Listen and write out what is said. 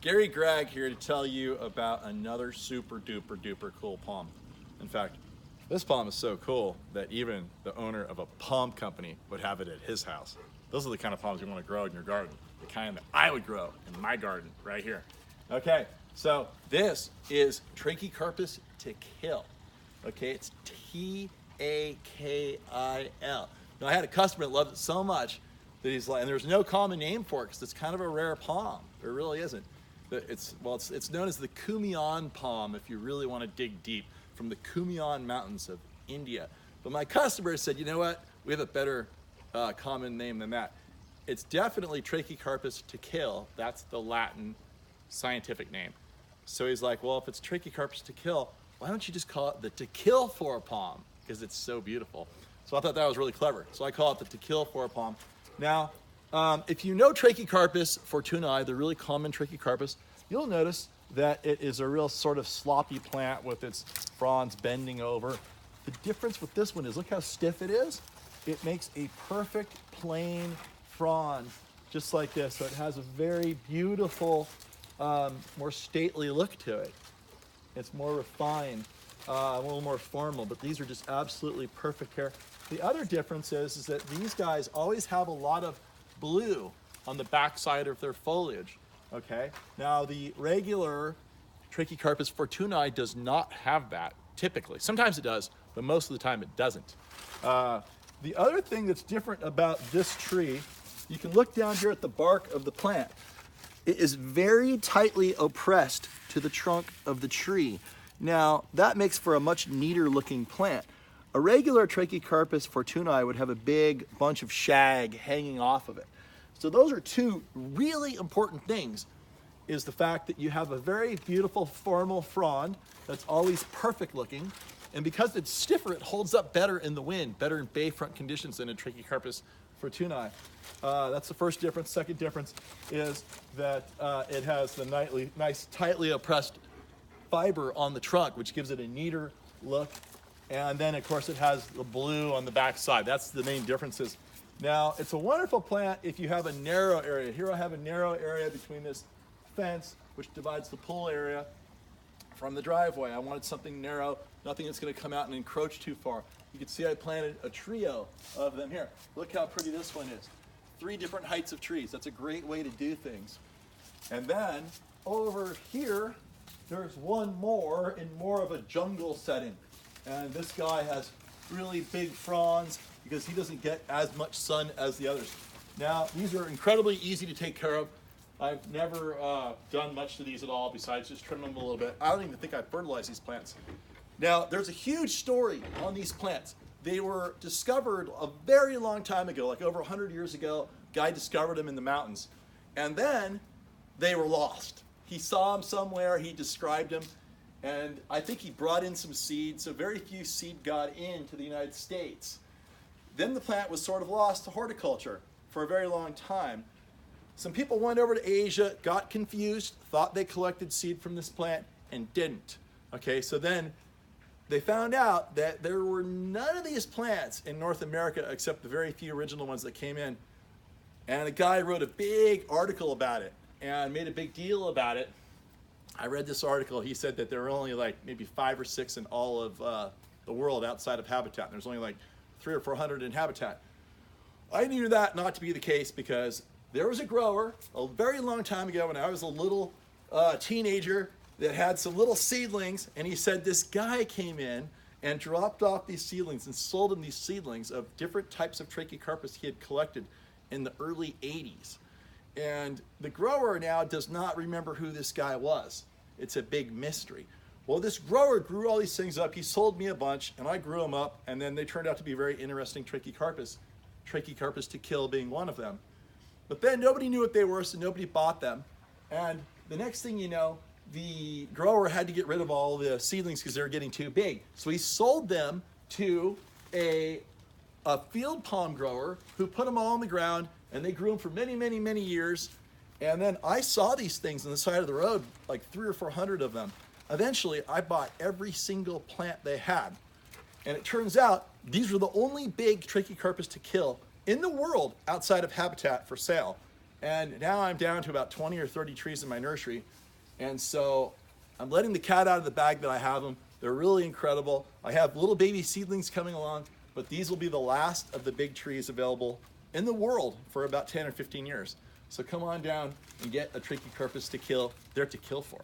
Gary Gregg here to tell you about another super duper duper cool palm. In fact, this palm is so cool that even the owner of a palm company would have it at his house. Those are the kind of palms you want to grow in your garden, the kind that I would grow in my garden right here. Okay, so this is Trachycarpus takil. Okay, it's Takil. Now I had a customer that loved it so much that he's like, and there's no common name for it because it's kind of a rare palm. There really isn't. It's known as the Kumaon palm if you really want to dig deep, from the Kumaon mountains of India. But my customer said, you know what? We have a better common name than that. It's definitely Trachycarpus takil. That's the Latin scientific name. So he's like, well, if it's Trachycarpus takil, why don't you just call it the takil for palm? Because it's so beautiful. So I thought that was really clever. So I call it the takil for palm. Now, if you know Trachycarpus fortunei, the really common Trachycarpus, you'll notice that it is a real sort of sloppy plant with its fronds bending over. The difference with this one is, look how stiff it is. It makes a perfect plain frond, just like this. So it has a very beautiful, more stately look to it. It's more refined, a little more formal, but these are just absolutely perfect here. The other difference is that these guys always have a lot of blue on the backside of their foliage. Okay, now the regular Trachycarpus fortunei does not have that typically. Sometimes it does, but most of the time it doesn't. The other thing that's different about this tree, you can look down here at the bark of the plant. It is very tightly oppressed to the trunk of the tree. Now that makes for a much neater looking plant. A regular Trachycarpus fortunei would have a big bunch of shag hanging off of it. So those are two really important things, is the fact that you have a very beautiful formal frond that's always perfect looking, and because it's stiffer, it holds up better in the wind, better in bayfront conditions than a Trachycarpus fortunei. That's the first difference. Second difference is that it has the nice tightly oppressed fiber on the trunk, which gives it a neater look. And then, of course, it has the blue on the back side. That's the main differences. Now, it's a wonderful plant if you have a narrow area. Here I have a narrow area between this fence, which divides the pool area from the driveway. I wanted something narrow, nothing that's going to come out and encroach too far. You can see I planted a trio of them here. Look how pretty this one is. 3 different heights of trees. That's a great way to do things. And then, over here, there's one more in more of a jungle setting. And this guy has really big fronds because he doesn't get as much sun as the others. Now, these are incredibly easy to take care of. I've never done much to these at all besides just trim them a little bit. I don't even think I fertilize these plants. Now, there's a huge story on these plants. They were discovered a very long time ago, like over 100 years ago. Guy discovered them in the mountains. And then they were lost. He saw them somewhere, he described them, and I think he brought in some seeds, so very few seed got into the United States. Then the plant was sort of lost to horticulture for a very long time. Some people went over to Asia, got confused, thought they collected seed from this plant, and didn't. Okay, so then they found out that there were none of these plants in North America except the very few original ones that came in. And a guy wrote a big article about it and made a big deal about it. I read this article. He said that there were only like maybe 5 or 6 in all of the world outside of habitat. And there's only like 300 or 400 in habitat. I knew that not to be the case because there was a grower a very long time ago when I was a little teenager that had some little seedlings, and he said this guy came in and dropped off these seedlings and sold him these seedlings of different types of Trachycarpus he had collected in the early 80s. And the grower now does not remember who this guy was. It's a big mystery. Well, this grower grew all these things up. He sold me a bunch, and I grew them up, and then they turned out to be very interesting Trachycarpus takil being one of them. But then nobody knew what they were, so nobody bought them. And the next thing you know, the grower had to get rid of all the seedlings because they were getting too big. So he sold them to a field palm grower who put them all on the ground, and they grew them for many, many, many years. And then I saw these things on the side of the road, like 300 or 400 of them. Eventually, I bought every single plant they had. And it turns out these were the only big Trachycarpus takil in the world outside of habitat for sale. And now I'm down to about 20 or 30 trees in my nursery. And so I'm letting the cat out of the bag that I have them. They're really incredible. I have little baby seedlings coming along, but these will be the last of the big trees available in the world for about 10 or 15 years. So come on down and get a Trachycarpus takil. They're to kill for.